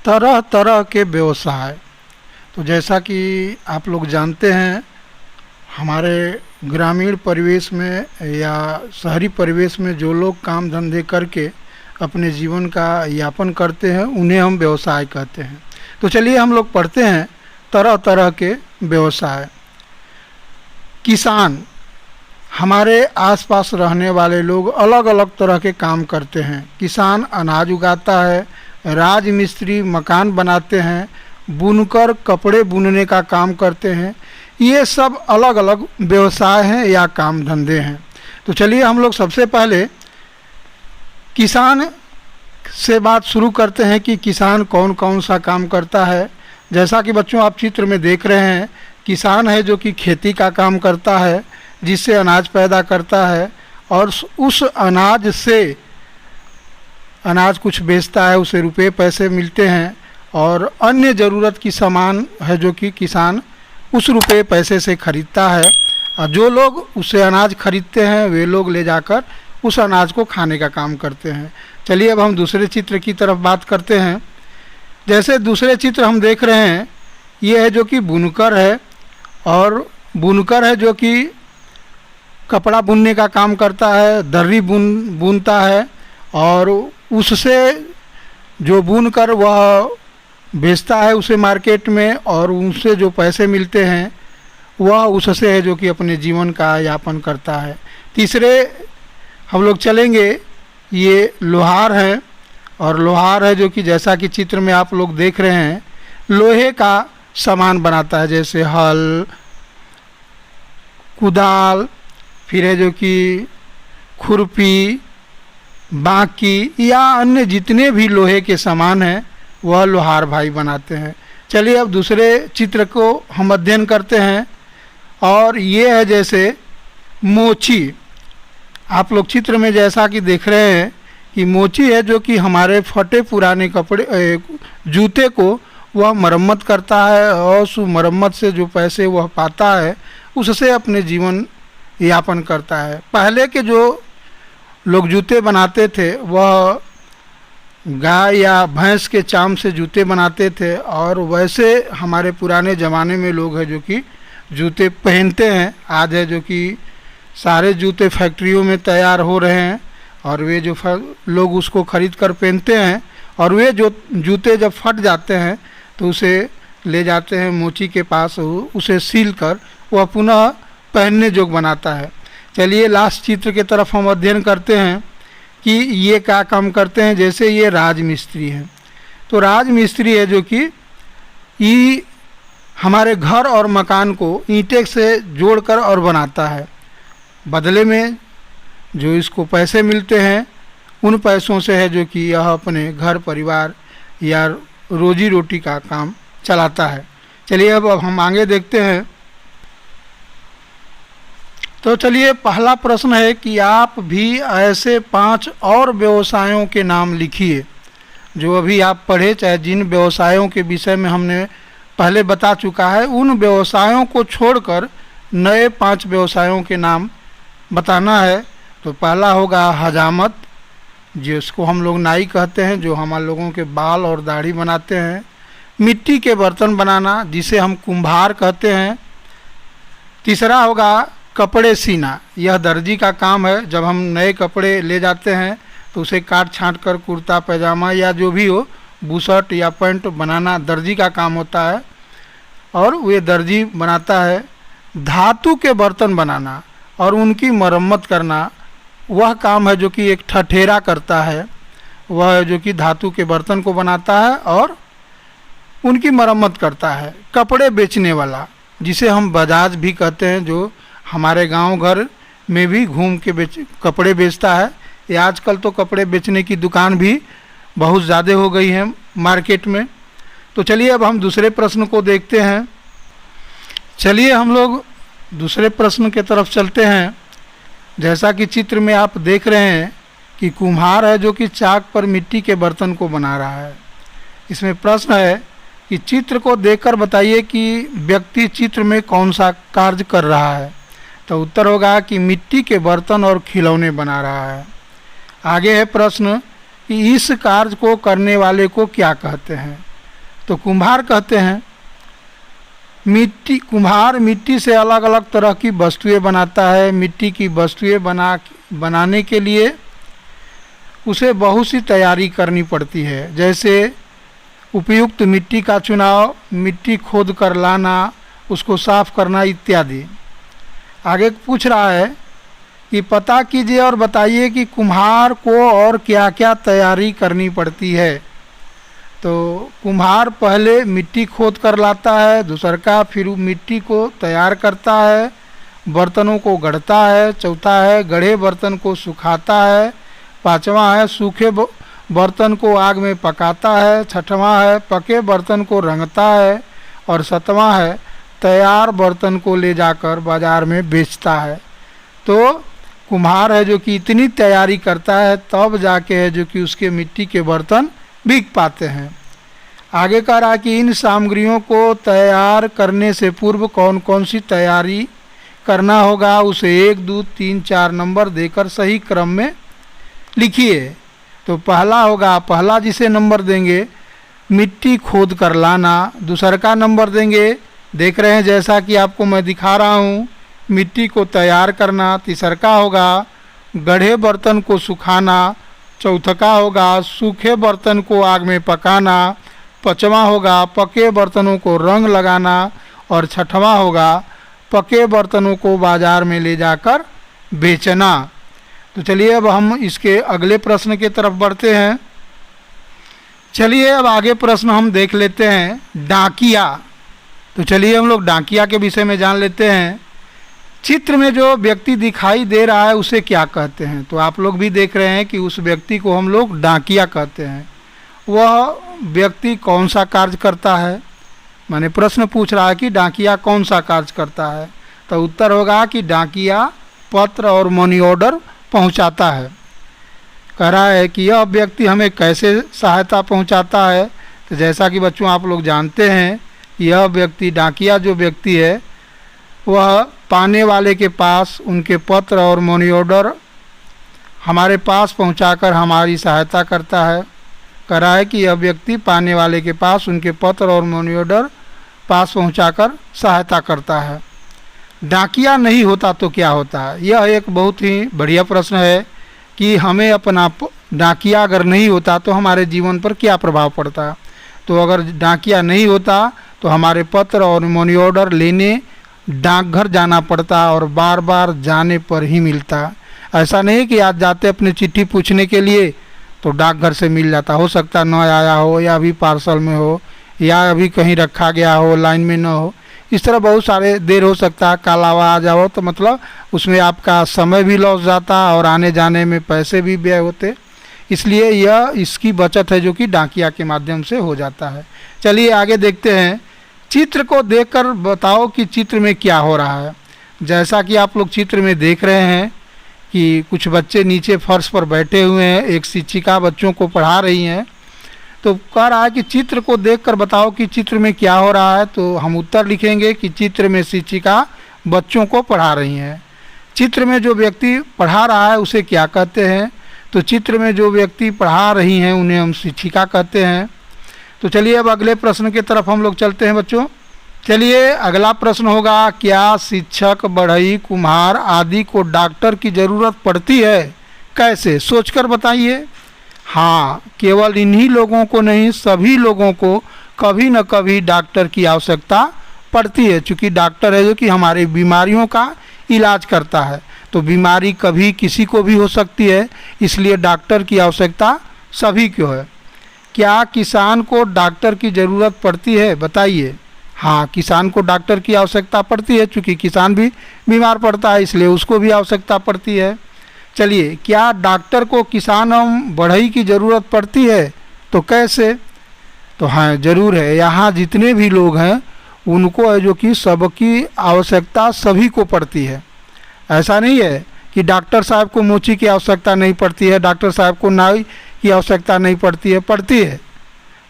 तरह तरह के व्यवसाय। तो जैसा कि आप लोग जानते हैं, हमारे ग्रामीण परिवेश में या शहरी परिवेश में जो लोग काम धंधे करके अपने जीवन का यापन करते हैं उन्हें हम व्यवसाय कहते हैं। तो चलिए हम लोग पढ़ते हैं तरह तरह के व्यवसाय। किसान, हमारे आसपास रहने वाले लोग अलग अलग तरह के काम करते हैं। किसान अनाज उगाता है, राजमिस्त्री मकान बनाते हैं, बुनकर कपड़े बुनने का काम करते हैं। ये सब अलग अलग व्यवसाय हैं या काम धंधे हैं। तो चलिए हम लोग सबसे पहले किसान से बात शुरू करते हैं कि किसान कौन कौन सा काम करता है। जैसा कि बच्चों आप चित्र में देख रहे हैं, किसान है जो कि खेती का काम करता है, जिससे अनाज पैदा करता है और उस अनाज से अनाज कुछ बेचता है, उसे रुपए पैसे मिलते हैं और अन्य ज़रूरत की सामान है जो कि किसान उस रुपए पैसे से खरीदता है। और जो लोग उससे अनाज खरीदते हैं वे लोग ले जाकर उस अनाज को खाने का काम करते हैं। चलिए अब हम दूसरे चित्र की तरफ बात करते हैं। जैसे दूसरे चित्र हम देख रहे हैं, ये है जो कि बुनकर है, और बुनकर है जो कि कपड़ा बुनने का काम करता है, दर्री बुनता है और उससे जो बुनकर वह बेचता है उसे मार्केट में, और उनसे जो पैसे मिलते हैं वह उससे है जो कि अपने जीवन का यापन करता है। तीसरे हम लोग चलेंगे, ये लोहार है, और लोहार है जो कि जैसा कि चित्र में आप लोग देख रहे हैं लोहे का सामान बनाता है, जैसे हल, कुदाल, फिर है जो कि खुरपी, बाकी या अन्य जितने भी लोहे के सामान हैं वह लोहार भाई बनाते हैं। चलिए अब दूसरे चित्र को हम अध्ययन करते हैं, और ये है जैसे मोची। आप लोग चित्र में जैसा कि देख रहे हैं कि मोची है जो कि हमारे फटे पुराने कपड़े जूते को वह मरम्मत करता है, और उस मरम्मत से जो पैसे वह पाता है उससे अपने जीवन यापन करता है। पहले के जो लोग जूते बनाते थे वह गाय या भैंस के चाम से जूते बनाते थे, और वैसे हमारे पुराने ज़माने में लोग हैं जो कि जूते पहनते हैं। आज है जो कि सारे जूते फैक्ट्रियों में तैयार हो रहे हैं, और वे जो लोग उसको खरीद कर पहनते हैं, और वे जो जूते जब फट जाते हैं तो उसे ले जाते हैं मोची के पास, उसे सील कर वह पुनः पहनने योग्य बनाता है। चलिए लास्ट चित्र की तरफ हम अध्ययन करते हैं कि ये क्या काम करते हैं। जैसे ये राजमिस्त्री है, तो राजमिस्त्री है जो कि ये हमारे घर और मकान को ईंटें से जोड़कर और बनाता है। बदले में जो इसको पैसे मिलते हैं उन पैसों से है जो कि यह अपने घर परिवार या रोजी रोटी का काम चलाता है। चलिए अब हम आगे देखते हैं। तो चलिए पहला प्रश्न है कि आप भी ऐसे 5 और व्यवसायों के नाम लिखिए जो अभी आप पढ़े, चाहे जिन व्यवसायों के विषय में हमने पहले बता चुका है उन व्यवसायों को छोड़कर नए 5 व्यवसायों के नाम बताना है। तो पहला होगा हजामत, जिसको हम लोग नाई कहते हैं, जो हमारे लोगों के बाल और दाढ़ी बनाते हैं। मिट्टी के बर्तन बनाना, जिसे हम कुम्हार कहते हैं। तीसरा होगा कपड़े सीना, यह दर्जी का काम है। जब हम नए कपड़े ले जाते हैं तो उसे काट छांट कर कुर्ता पैजामा या जो भी हो बुशर्ट या पैंट बनाना दर्जी का काम होता है, और वे दर्जी बनाता है। धातु के बर्तन बनाना और उनकी मरम्मत करना, वह काम है जो कि एक ठठेरा करता है। वह जो कि धातु के बर्तन को बनाता है और उनकी मरम्मत करता है। कपड़े बेचने वाला, जिसे हम बजाज भी कहते हैं, जो हमारे गांव घर में भी घूम के कपड़े बेचता है। या आजकल तो कपड़े बेचने की दुकान भी बहुत ज़्यादा हो गई है मार्केट में। तो चलिए अब हम दूसरे प्रश्न को देखते हैं। चलिए हम लोग दूसरे प्रश्न की तरफ चलते हैं। जैसा कि चित्र में आप देख रहे हैं कि कुम्हार है जो कि चाक पर मिट्टी के बर्तन को बना रहा है। इसमें प्रश्न है कि चित्र को देखकर बताइए कि व्यक्ति चित्र में कौन सा कार्य कर रहा है। तो उत्तर होगा कि मिट्टी के बर्तन और खिलौने बना रहा है। आगे है प्रश्न कि इस कार्य को करने वाले को क्या कहते हैं। तो कुम्हार कहते हैं कुम्हार मिट्टी से अलग अलग तरह की वस्तुएं बनाता है। मिट्टी की वस्तुएं बनाने के लिए उसे बहुत सी तैयारी करनी पड़ती है, जैसे उपयुक्त मिट्टी का चुनाव, मिट्टी खोद कर लाना, उसको साफ करना इत्यादि। आगे पूछ रहा है कि पता कीजिए और बताइए कि कुम्हार को और क्या क्या तैयारी करनी पड़ती है। तो कुम्हार पहले मिट्टी खोद कर लाता है, दूसरा फिर मिट्टी को तैयार करता है, बर्तनों को गढ़ता है, चौथा है गढ़े बर्तन को सुखाता है, पांचवा है सूखे बर्तन को आग में पकाता है, छठवां है पके बर्तन को रंगता है और सातवां है तैयार बर्तन को ले जाकर बाज़ार में बेचता है। तो कुम्हार है जो कि इतनी तैयारी करता है तब जाके है जो कि उसके मिट्टी के बर्तन बिक पाते हैं। आगे कह रहा कि इन सामग्रियों को तैयार करने से पूर्व कौन कौन सी तैयारी करना होगा, उसे 1, 2, 3, 4 नंबर देकर सही क्रम में लिखिए। तो पहला जिसे नंबर देंगे मिट्टी खोद कर लाना, दूसरा का नंबर देंगे, देख रहे हैं जैसा कि आपको मैं दिखा रहा हूँ, मिट्टी को तैयार करना, तीसरा का होगा गढ़े बर्तन को सुखाना, चौथा का होगा सूखे बर्तन को आग में पकाना, पांचवा होगा पके बर्तनों को रंग लगाना और छठवां होगा पके बर्तनों को बाज़ार में ले जाकर बेचना। तो चलिए अब हम इसके अगले प्रश्न की तरफ बढ़ते हैं। चलिए अब आगे प्रश्न हम देख लेते हैं डाकिया। तो चलिए हम लोग डाकिया के विषय में जान लेते हैं। चित्र में जो व्यक्ति दिखाई दे रहा है उसे क्या कहते हैं? तो आप लोग भी देख रहे हैं कि उस व्यक्ति को हम लोग डाकिया कहते हैं। वह व्यक्ति कौन सा कार्य करता है? मैंने प्रश्न पूछ रहा है कि डाकिया कौन सा कार्य करता है, तो उत्तर होगा कि डाकिया पत्र और मनी ऑर्डर पहुंचाता है। कह रहा है कि यह व्यक्ति हमें कैसे सहायता पहुंचाता है? तो जैसा कि बच्चों आप लोग जानते हैं, यह व्यक्ति डाकिया जो व्यक्ति है वह पाने वाले के पास उनके पत्र और मनी ऑर्डर हमारे पास पहुंचाकर हमारी सहायता करता है। कह रहा है कि यह व्यक्ति पाने वाले के पास उनके पत्र और मनी ऑर्डर पास पहुंचाकर सहायता करता है। डाकिया नहीं होता तो क्या होता है? यह एक बहुत ही बढ़िया प्रश्न है कि हमें अपना डाकिया अगर नहीं होता तो हमारे जीवन पर क्या प्रभाव पड़ता। तो अगर डाकिया नहीं होता तो हमारे पत्र और मनी ऑर्डर लेने डाकघर जाना पड़ता और बार बार जाने पर ही मिलता। ऐसा नहीं कि आज जाते अपनी चिट्ठी पूछने के लिए तो डाकघर से मिल जाता, हो सकता न आया हो या अभी पार्सल में हो या अभी कहीं रखा गया हो, लाइन में न हो, इस तरह बहुत सारे देर हो सकता है। कालावा आ जाओ तो मतलब उसमें आपका समय भी लॉस जाता और आने जाने में पैसे भी व्यय होते। इसलिए यह इसकी बचत है जो कि डाकिया के माध्यम से हो जाता है। चलिए आगे देखते हैं। चित्र को देखकर बताओ कि चित्र में क्या हो रहा है। जैसा कि आप लोग चित्र में देख रहे हैं कि कुछ बच्चे नीचे फर्श पर बैठे हुए हैं, एक शिक्षिका बच्चों को पढ़ा रही हैं। तो कह रहा है कि चित्र को देखकर बताओ कि चित्र में क्या हो रहा है। तो हम उत्तर लिखेंगे कि चित्र में शिक्षिका बच्चों को पढ़ा रही हैं। चित्र में जो व्यक्ति पढ़ा रहा है उसे क्या कहते हैं? तो चित्र में जो व्यक्ति पढ़ा रही हैं उन्हें हम शिक्षिका कहते हैं। तो चलिए अब अगले प्रश्न की तरफ हम लोग चलते हैं बच्चों। चलिए अगला प्रश्न होगा, क्या शिक्षक, बढ़ई, कुम्हार आदि को डॉक्टर की ज़रूरत पड़ती है? कैसे? सोचकर बताइए। हाँ, केवल इन्हीं लोगों को नहीं, सभी लोगों को कभी न कभी डॉक्टर की आवश्यकता पड़ती है। चूँकि डॉक्टर है जो कि हमारी बीमारियों का इलाज करता है, तो बीमारी कभी किसी को भी हो सकती है, इसलिए डॉक्टर की आवश्यकता सभी को है। क्या किसान को डॉक्टर की ज़रूरत पड़ती है? बताइए। हाँ, किसान को डॉक्टर की आवश्यकता पड़ती है, चूँकि किसान भी बीमार पड़ता है इसलिए उसको भी आवश्यकता पड़ती है। चलिए, क्या डॉक्टर को किसान एवं बढ़ई की ज़रूरत पड़ती है? तो कैसे? तो हाँ, ज़रूर है। यहाँ जितने भी लोग हैं उनको है जो कि सबकी आवश्यकता सभी को पड़ती है। ऐसा नहीं है कि डॉक्टर साहब को मोची की आवश्यकता नहीं पड़ती है, डॉक्टर साहब को नाई की आवश्यकता नहीं पड़ती है। पड़ती है,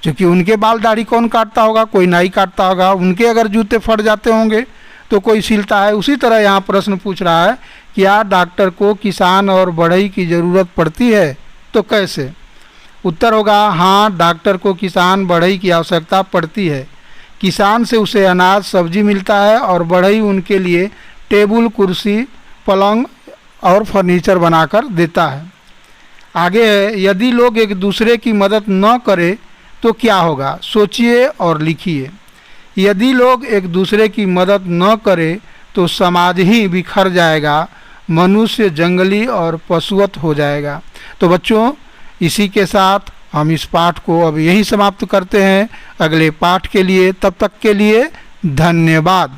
क्योंकि उनके बाल दाढ़ी कौन काटता होगा? कोई नाई काटता होगा। उनके अगर जूते फट जाते होंगे तो कोई सिलता है। उसी तरह यहाँ प्रश्न पूछ रहा है, क्या डॉक्टर को किसान और बढ़ई की ज़रूरत पड़ती है? तो कैसे? उत्तर होगा हाँ, डॉक्टर को किसान बढ़ई की आवश्यकता पड़ती है। किसान से उसे अनाज सब्जी मिलता है और बढ़ई उनके लिए टेबल कुर्सी पलंग और फर्नीचर बनाकर देता है। आगे है, यदि लोग एक दूसरे की मदद न करें तो क्या होगा? सोचिए और लिखिए। यदि लोग एक दूसरे की मदद न करें तो समाज ही बिखर जाएगा, मनुष्य जंगली और पशुवत हो जाएगा। तो बच्चों, इसी के साथ हम इस पाठ को अब यहीं समाप्त करते हैं। अगले पाठ के लिए, तब तक के लिए धन्यवाद।